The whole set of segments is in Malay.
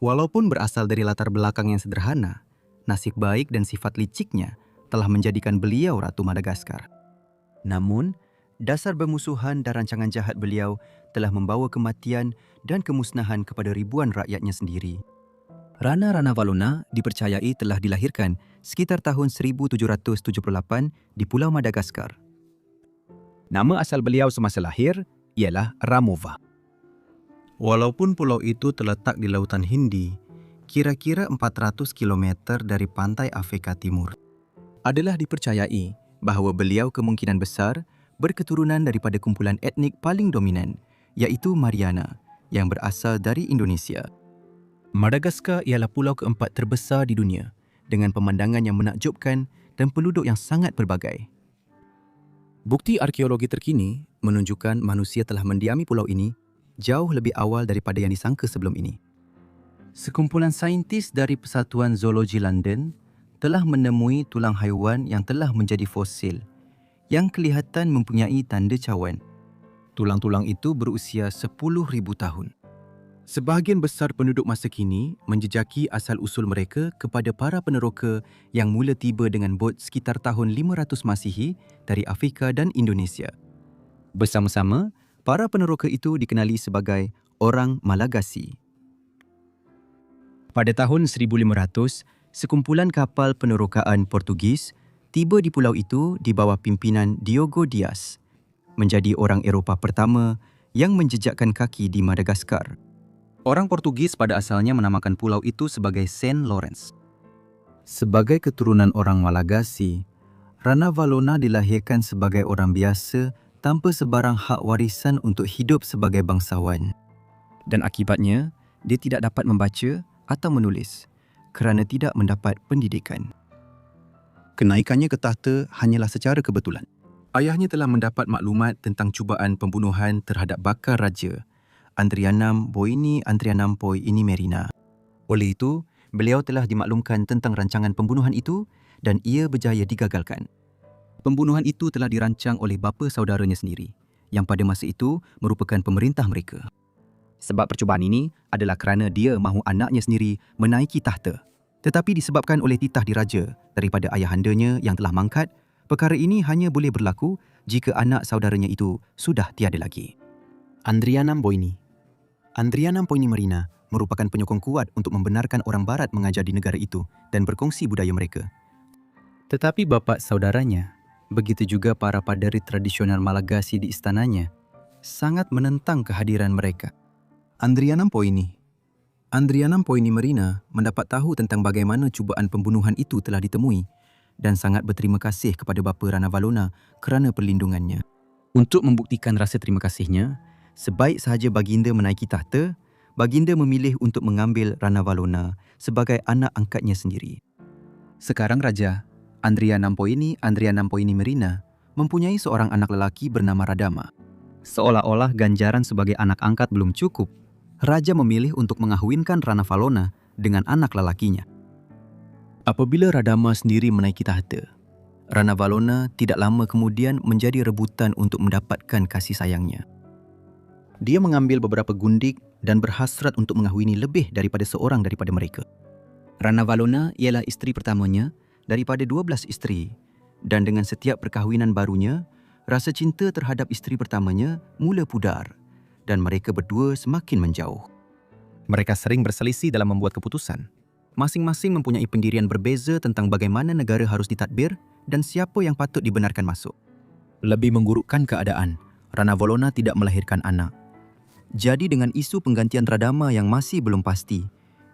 Walaupun berasal dari latar belakang yang sederhana, nasib baik dan sifat liciknya telah menjadikan beliau Ratu Madagaskar. Namun, dasar bermusuhan dan rancangan jahat beliau telah membawa kematian dan kemusnahan kepada ribuan rakyatnya sendiri. Rana Ranavalona dipercayai telah dilahirkan sekitar tahun 1778 di Pulau Madagaskar. Nama asal beliau semasa lahir ialah Ramova. Walaupun pulau itu terletak di Lautan Hindi, kira-kira 400 km dari pantai Afrika Timur, adalah dipercayai bahawa beliau kemungkinan besar berketurunan daripada kumpulan etnik paling dominan, iaitu Mariana, yang berasal dari Indonesia. Madagaskar ialah pulau keempat terbesar di dunia, dengan pemandangan yang menakjubkan dan penduduk yang sangat pelbagai. Bukti arkeologi terkini menunjukkan manusia telah mendiami pulau ini jauh lebih awal daripada yang disangka sebelum ini. Sekumpulan saintis dari Persatuan Zoologi London telah menemui tulang haiwan yang telah menjadi fosil yang kelihatan mempunyai tanda cawan. Tulang-tulang itu berusia 10,000 tahun. Sebahagian besar penduduk masa kini menjejaki asal-usul mereka kepada para peneroka yang mula tiba dengan bot sekitar tahun 500 Masihi dari Afrika dan Indonesia. Bersama-sama, para peneroka itu dikenali sebagai orang Malagasy. Pada tahun 1500, sekumpulan kapal penerokaan Portugis tiba di pulau itu di bawah pimpinan Diogo Dias, menjadi orang Eropah pertama yang menjejakkan kaki di Madagaskar. Orang Portugis pada asalnya menamakan pulau itu sebagai Saint Lawrence. Sebagai keturunan orang Malagasy, Ranavalona dilahirkan sebagai orang biasa tanpa sebarang hak warisan untuk hidup sebagai bangsawan. Dan akibatnya, dia tidak dapat membaca atau menulis kerana tidak mendapat pendidikan. Kenaikannya ke takhta hanyalah secara kebetulan. Ayahnya telah mendapat maklumat tentang cubaan pembunuhan terhadap bakal raja, Andrianam Boini Andrianampoi Inimerina. Oleh itu, beliau telah dimaklumkan tentang rancangan pembunuhan itu dan ia berjaya digagalkan. Pembunuhan itu telah dirancang oleh bapa saudaranya sendiri, yang pada masa itu merupakan pemerintah mereka. Sebab percubaan ini adalah kerana dia mahu anaknya sendiri menaiki takhta. Tetapi disebabkan oleh titah diraja daripada ayahandanya yang telah mangkat, perkara ini hanya boleh berlaku jika anak saudaranya itu sudah tiada lagi. Andrianam Boini Marina merupakan penyokong kuat untuk membenarkan orang Barat mengajar di negara itu dan berkongsi budaya mereka. Tetapi bapa saudaranya, begitu juga para paderi tradisional Malagasy di istananya, sangat menentang kehadiran mereka. Andrianam Poini Marina mendapat tahu tentang bagaimana cubaan pembunuhan itu telah ditemui dan sangat berterima kasih kepada bapa Ranavalona kerana perlindungannya. Untuk membuktikan rasa terima kasihnya, sebaik sahaja baginda menaiki takhta, baginda memilih untuk mengambil Ranavalona sebagai anak angkatnya sendiri. Sekarang Raja Andrianam Poini Marina mempunyai seorang anak lelaki bernama Radama. Seolah-olah ganjaran sebagai anak angkat belum cukup, Raja memilih untuk mengahwinkan Ranavalona dengan anak lelakinya. Apabila Radama sendiri menaiki tahta, Ranavalona tidak lama kemudian menjadi rebutan untuk mendapatkan kasih sayangnya. Dia mengambil beberapa gundik dan berhasrat untuk mengahwini lebih daripada seorang daripada mereka. Ranavalona ialah isteri pertamanya daripada 12 isteri, dan dengan setiap perkahwinan barunya, rasa cinta terhadap isteri pertamanya mula pudar dan mereka berdua semakin menjauh. Mereka sering berselisih dalam membuat keputusan. Masing-masing mempunyai pendirian berbeza tentang bagaimana negara harus ditadbir dan siapa yang patut dibenarkan masuk. Lebih menggurukkan keadaan, Ranavalona tidak melahirkan anak. Jadi dengan isu penggantian Radama yang masih belum pasti,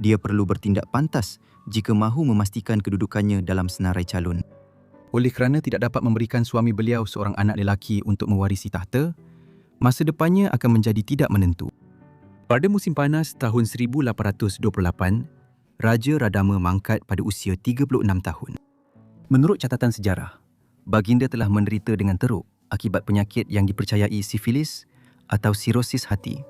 dia perlu bertindak pantas jika mahu memastikan kedudukannya dalam senarai calon. Oleh kerana tidak dapat memberikan suami beliau seorang anak lelaki untuk mewarisi tahta, masa depannya akan menjadi tidak menentu. Pada musim panas tahun 1828, Raja Radama mangkat pada usia 36 tahun. Menurut catatan sejarah, baginda telah menderita dengan teruk akibat penyakit yang dipercayai sifilis atau sirosis hati.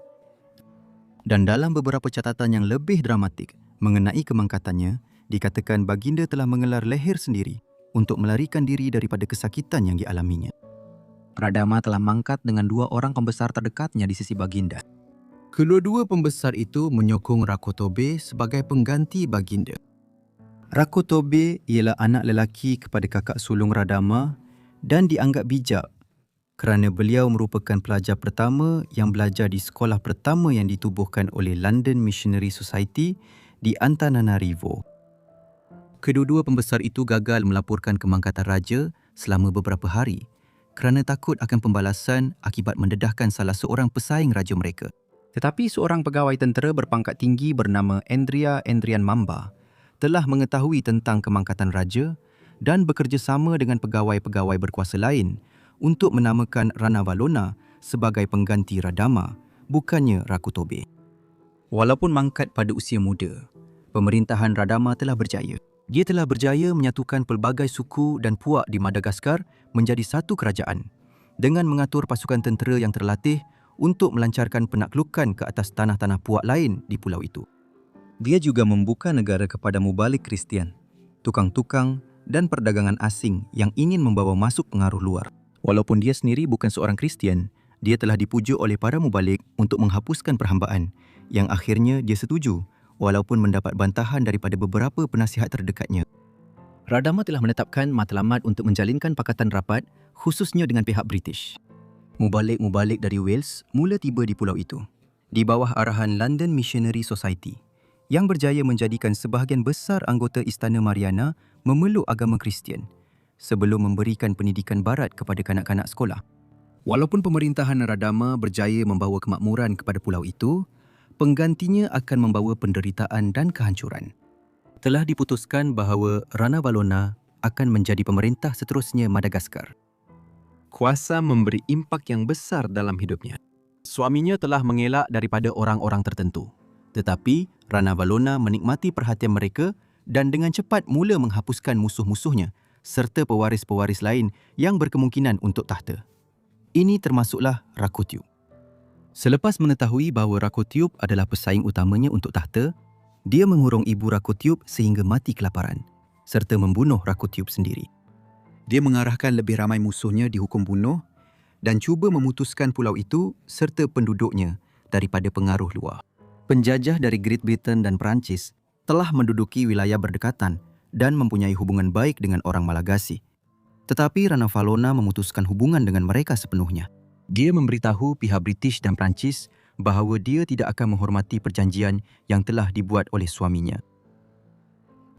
Dan dalam beberapa catatan yang lebih dramatik mengenai kemangkatannya, dikatakan baginda telah mengelar leher sendiri untuk melarikan diri daripada kesakitan yang dialaminya. Radama telah mangkat dengan 2 orang pembesar terdekatnya di sisi baginda. Kedua-dua pembesar itu menyokong Rakotobe sebagai pengganti baginda. Rakotobe ialah anak lelaki kepada kakak sulung Radama dan dianggap bijak kerana beliau merupakan pelajar pertama yang belajar di sekolah pertama yang ditubuhkan oleh London Missionary Society di Antananarivo. Kedua-dua pembesar itu gagal melaporkan kemangkatan raja selama beberapa hari kerana takut akan pembalasan akibat mendedahkan salah seorang pesaing raja mereka. Tetapi seorang pegawai tentera berpangkat tinggi bernama Andrian Mamba telah mengetahui tentang kemangkatan raja dan bekerjasama dengan pegawai-pegawai berkuasa lain untuk menamakan Rana Valona sebagai pengganti Radama, bukannya Rakotobe. Walaupun mangkat pada usia muda, pemerintahan Radama telah berjaya. Dia telah berjaya menyatukan pelbagai suku dan puak di Madagaskar menjadi satu kerajaan dengan mengatur pasukan tentera yang terlatih untuk melancarkan penaklukan ke atas tanah-tanah puak lain di pulau itu. Dia juga membuka negara kepada mubalik Kristian, tukang-tukang dan perdagangan asing yang ingin membawa masuk pengaruh luar. Walaupun dia sendiri bukan seorang Kristian, dia telah dipujuk oleh para mubalik untuk menghapuskan perhambaan yang akhirnya dia setuju walaupun mendapat bantahan daripada beberapa penasihat terdekatnya. Radama telah menetapkan matlamat untuk menjalinkan pakatan rapat khususnya dengan pihak British. Mubalik-mubalik dari Wales mula tiba di pulau itu di bawah arahan London Missionary Society yang berjaya menjadikan sebahagian besar anggota Istana Mariana memeluk agama Kristian sebelum memberikan pendidikan barat kepada kanak-kanak sekolah. Walaupun pemerintahan Radama berjaya membawa kemakmuran kepada pulau itu, penggantinya akan membawa penderitaan dan kehancuran. Telah diputuskan bahawa Rana Valona akan menjadi pemerintah seterusnya Madagaskar. Kuasa memberi impak yang besar dalam hidupnya. Suaminya telah mengelak daripada orang-orang tertentu. Tetapi Rana Valona menikmati perhatian mereka dan dengan cepat mula menghapuskan musuh-musuhnya serta pewaris-pewaris lain yang berkemungkinan untuk tahta. Ini termasuklah Rakotiup. Selepas mengetahui bahawa Rakotiup adalah pesaing utamanya untuk tahta, dia mengurung ibu Rakotiup sehingga mati kelaparan serta membunuh Rakotiup sendiri. Dia mengarahkan lebih ramai musuhnya dihukum bunuh dan cuba memutuskan pulau itu serta penduduknya daripada pengaruh luar. Penjajah dari Great Britain dan Perancis telah menduduki wilayah berdekatan dan mempunyai hubungan baik dengan orang Malagasy. Tetapi Rana Valona memutuskan hubungan dengan mereka sepenuhnya. Dia memberitahu pihak British dan Perancis bahawa dia tidak akan menghormati perjanjian yang telah dibuat oleh suaminya.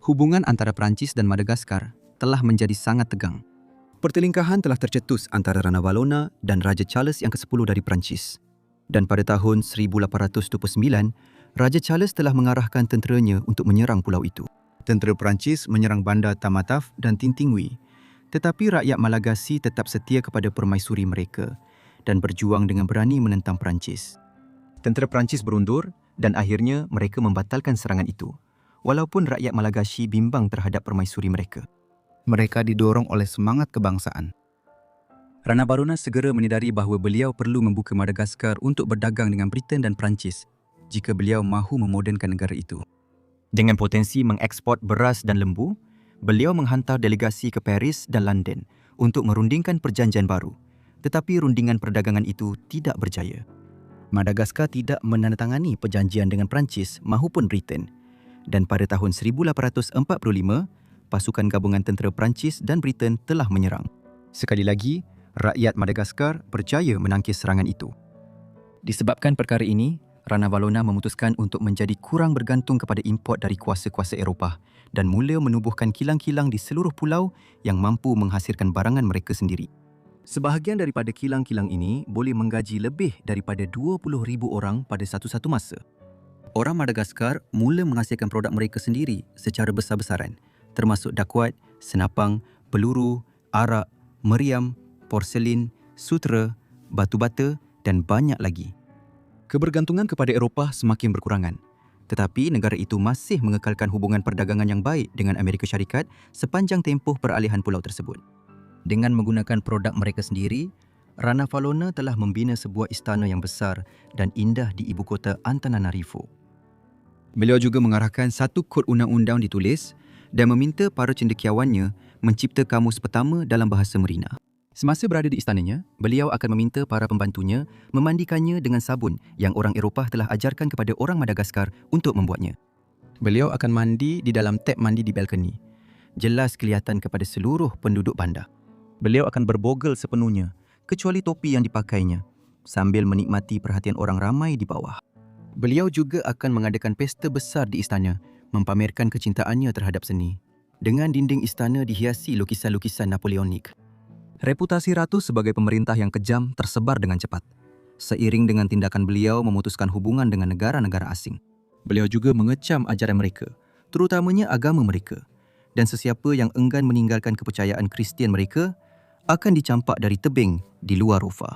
Hubungan antara Perancis dan Madagaskar telah menjadi sangat tegang. Pertelingkahan telah tercetus antara Rana Valona dan Raja Charles yang ke-10 dari Perancis. Dan pada tahun 1829, Raja Charles telah mengarahkan tenteranya untuk menyerang pulau itu. Tentera Perancis menyerang bandar Tamatave dan Tintingui, tetapi rakyat Malagasy tetap setia kepada permaisuri mereka dan berjuang dengan berani menentang Perancis. Tentera Perancis berundur dan akhirnya mereka membatalkan serangan itu, walaupun rakyat Malagasy bimbang terhadap permaisuri mereka. Mereka didorong oleh semangat kebangsaan. Rana Valona segera menyedari bahawa beliau perlu membuka Madagaskar untuk berdagang dengan Britain dan Perancis jika beliau mahu memodernkan negara itu. Dengan potensi mengeksport beras dan lembu, beliau menghantar delegasi ke Paris dan London untuk merundingkan perjanjian baru. Tetapi rundingan perdagangan itu tidak berjaya. Madagaskar tidak menandatangani perjanjian dengan Perancis maupun Britain. Dan pada tahun 1845, pasukan gabungan tentera Perancis dan Britain telah menyerang. Sekali lagi, rakyat Madagaskar berjaya menangkis serangan itu. Disebabkan perkara ini, Rana Valona memutuskan untuk menjadi kurang bergantung kepada import dari kuasa-kuasa Eropah dan mula menubuhkan kilang-kilang di seluruh pulau yang mampu menghasilkan barangan mereka sendiri. Sebahagian daripada kilang-kilang ini boleh menggaji lebih daripada 20,000 orang pada satu-satu masa. Orang Madagaskar mula menghasilkan produk mereka sendiri secara besar-besaran, termasuk dakwat, senapang, peluru, arak, meriam, porselin, sutera, batu bata dan banyak lagi. Kebergantungan kepada Eropah semakin berkurangan, tetapi negara itu masih mengekalkan hubungan perdagangan yang baik dengan Amerika Syarikat sepanjang tempoh peralihan pulau tersebut. Dengan menggunakan produk mereka sendiri, Rana Valona telah membina sebuah istana yang besar dan indah di ibu kota Antananarivo. Beliau juga mengarahkan satu kod undang-undang ditulis dan meminta para cendekiawannya mencipta kamus pertama dalam bahasa Merina. Semasa berada di istananya, beliau akan meminta para pembantunya memandikannya dengan sabun yang orang Eropah telah ajarkan kepada orang Madagaskar untuk membuatnya. Beliau akan mandi di dalam tap mandi di balkoni. Jelas kelihatan kepada seluruh penduduk bandar. Beliau akan berbogel sepenuhnya, kecuali topi yang dipakainya, sambil menikmati perhatian orang ramai di bawah. Beliau juga akan mengadakan pesta besar di istana, mempamerkan kecintaannya terhadap seni. Dengan dinding istana dihiasi lukisan-lukisan Napoleonik. Reputasi ratu sebagai pemerintah yang kejam tersebar dengan cepat, seiring dengan tindakan beliau memutuskan hubungan dengan negara-negara asing. Beliau juga mengecam ajaran mereka, terutamanya agama mereka, dan sesiapa yang enggan meninggalkan kepercayaan Kristian mereka akan dicampak dari tebing di luar Rufa.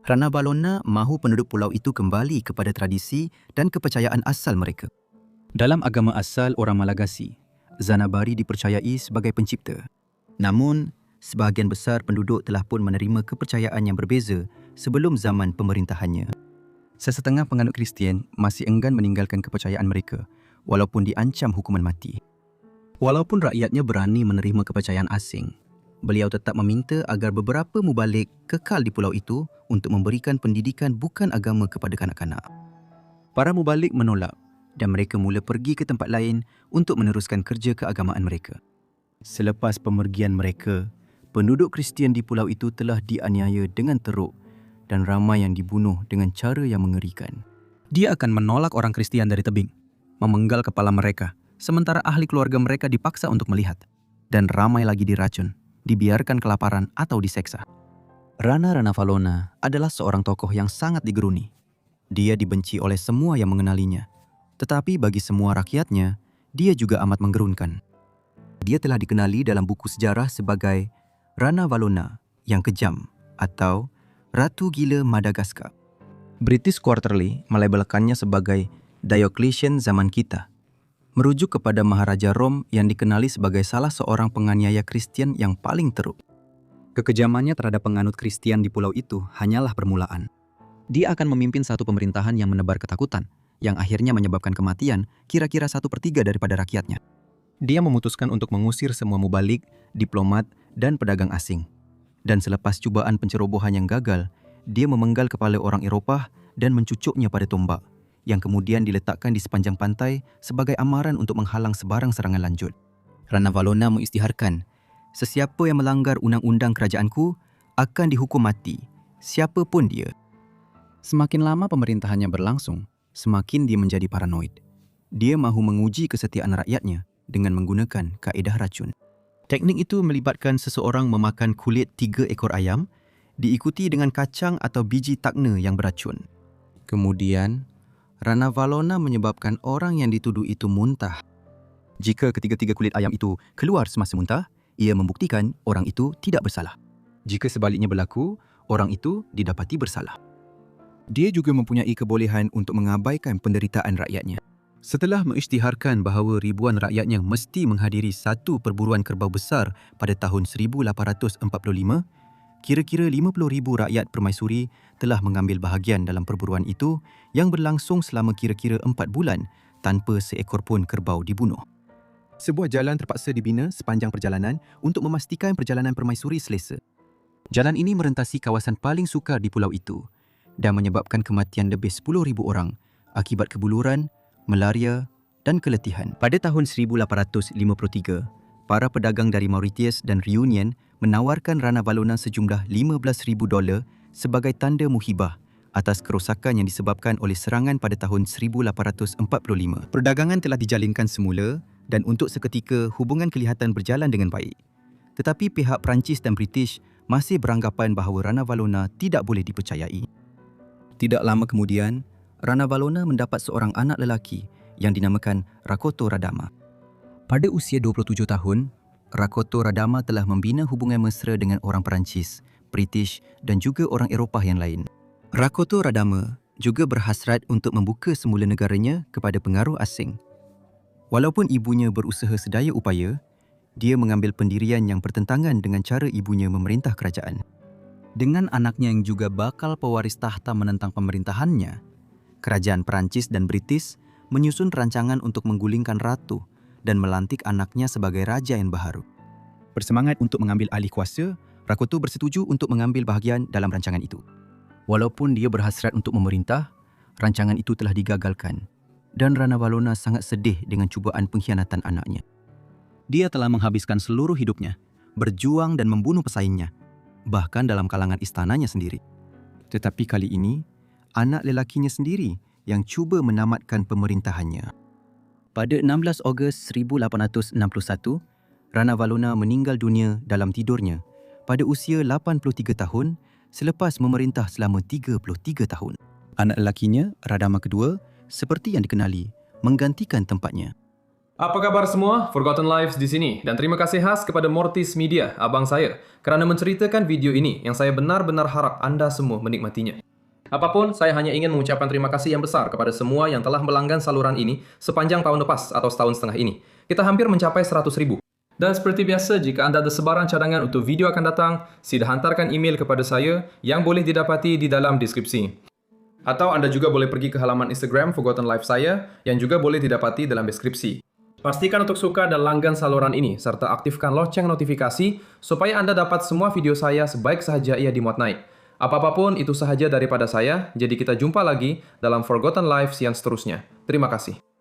Rana Valona mahu penduduk pulau itu kembali kepada tradisi dan kepercayaan asal mereka. Dalam agama asal orang Malagasy, Zanabari dipercayai sebagai pencipta. Namun, sebahagian besar penduduk telah pun menerima kepercayaan yang berbeza sebelum zaman pemerintahannya. Sesetengah penganut Kristian masih enggan meninggalkan kepercayaan mereka walaupun diancam hukuman mati. Walaupun rakyatnya berani menerima kepercayaan asing, beliau tetap meminta agar beberapa mubalik kekal di pulau itu untuk memberikan pendidikan bukan agama kepada kanak-kanak. Para mubalik menolak dan mereka mula pergi ke tempat lain untuk meneruskan kerja keagamaan mereka. Selepas pemergian mereka, penduduk Kristian di pulau itu telah dianiaya dengan teruk dan ramai yang dibunuh dengan cara yang mengerikan. Dia akan menolak orang Kristian dari tebing, memenggal kepala mereka, sementara ahli keluarga mereka dipaksa untuk melihat, dan ramai lagi diracun, dibiarkan kelaparan atau diseksa. Rana Valona adalah seorang tokoh yang sangat digeruni. Dia dibenci oleh semua yang mengenalinya, tetapi bagi semua rakyatnya, dia juga amat menggerunkan. Dia telah dikenali dalam buku sejarah sebagai Rana Valona yang kejam atau Ratu Gila Madagaskar. British Quarterly melabelkannya sebagai Diocletian zaman kita, merujuk kepada Maharaja Rom yang dikenali sebagai salah seorang penganiaya Kristian yang paling teruk. Kekejamannya terhadap penganut Kristian di pulau itu hanyalah permulaan. Dia akan memimpin satu pemerintahan yang menebar ketakutan, yang akhirnya menyebabkan kematian kira-kira 1/3 daripada rakyatnya. Dia memutuskan untuk mengusir semua mubalik, diplomat, dan pedagang asing. Dan selepas cubaan pencerobohan yang gagal, dia memenggal kepala orang Eropah dan mencucuknya pada tombak, yang kemudian diletakkan di sepanjang pantai sebagai amaran untuk menghalang sebarang serangan lanjut. Rana Valona mengisytiharkan, sesiapa yang melanggar undang-undang kerajaanku akan dihukum mati, siapa pun dia. Semakin lama pemerintahannya berlangsung, semakin dia menjadi paranoid. Dia mahu menguji kesetiaan rakyatnya dengan menggunakan kaedah racun. Teknik itu melibatkan seseorang memakan kulit 3 ekor ayam, diikuti dengan kacang atau biji takna yang beracun. Kemudian, Rana Valona menyebabkan orang yang dituduh itu muntah. Jika ketiga-tiga kulit ayam itu keluar semasa muntah, ia membuktikan orang itu tidak bersalah. Jika sebaliknya berlaku, orang itu didapati bersalah. Dia juga mempunyai kebolehan untuk mengabaikan penderitaan rakyatnya. Setelah mengisytiharkan bahawa ribuan rakyatnya mesti menghadiri satu perburuan kerbau besar pada tahun 1845, kira-kira 50,000 rakyat permaisuri telah mengambil bahagian dalam perburuan itu yang berlangsung selama kira-kira 4 bulan tanpa seekor pun kerbau dibunuh. Sebuah jalan terpaksa dibina sepanjang perjalanan untuk memastikan perjalanan permaisuri selesa. Jalan ini merentasi kawasan paling sukar di pulau itu dan menyebabkan kematian lebih 10,000 orang akibat kebuluran, malaria dan keletihan. Pada tahun 1853, para pedagang dari Mauritius dan Reunion menawarkan Rana Valona sejumlah $15,000 sebagai tanda muhibah atas kerosakan yang disebabkan oleh serangan pada tahun 1845. Perdagangan telah dijalinkan semula dan untuk seketika hubungan kelihatan berjalan dengan baik. Tetapi pihak Perancis dan British masih beranggapan bahawa Rana Valona tidak boleh dipercayai. Tidak lama kemudian, Rana Valona mendapat seorang anak lelaki yang dinamakan Rakoto Radama. Pada usia 27 tahun, Rakoto Radama telah membina hubungan mesra dengan orang Perancis, British dan juga orang Eropah yang lain. Rakoto Radama juga berhasrat untuk membuka semula negaranya kepada pengaruh asing. Walaupun ibunya berusaha sedaya upaya, dia mengambil pendirian yang bertentangan dengan cara ibunya memerintah kerajaan. Dengan anaknya yang juga bakal pewaris tahta menentang pemerintahannya, kerajaan Perancis dan British menyusun rancangan untuk menggulingkan ratu dan melantik anaknya sebagai raja yang baharu. Bersemangat untuk mengambil alih kuasa, Rakoto bersetuju untuk mengambil bahagian dalam rancangan itu. Walaupun dia berhasrat untuk memerintah, rancangan itu telah digagalkan dan Rana Valona sangat sedih dengan cubaan pengkhianatan anaknya. Dia telah menghabiskan seluruh hidupnya, berjuang dan membunuh pesaingnya, bahkan dalam kalangan istananya sendiri. Tetapi kali ini, anak lelakinya sendiri yang cuba menamatkan pemerintahannya. Pada 16 Ogos 1861, Rana Valona meninggal dunia dalam tidurnya pada usia 83 tahun selepas memerintah selama 33 tahun. Anak lelakinya, Radama II, seperti yang dikenali, menggantikan tempatnya. Apa kabar semua? Forgotten Lives di sini dan terima kasih khas kepada Mortis Media, abang saya, kerana menceritakan video ini yang saya benar-benar harap anda semua menikmatinya. Apapun, saya hanya ingin mengucapkan terima kasih yang besar kepada semua yang telah melanggan saluran ini sepanjang tahun lepas atau setahun setengah ini. Kita hampir mencapai 100,000. Dan seperti biasa, jika anda ada sebarang cadangan untuk video akan datang, sila hantarkan email kepada saya yang boleh didapati di dalam deskripsi. Atau anda juga boleh pergi ke halaman Instagram Forgotten Life saya yang juga boleh didapati dalam deskripsi. Pastikan untuk suka dan langgan saluran ini serta aktifkan loceng notifikasi supaya anda dapat semua video saya sebaik sahaja ia dimuat naik. Apa-apa pun itu sahaja daripada saya, jadi kita jumpa lagi dalam Forgotten Lives yang seterusnya. Terima kasih.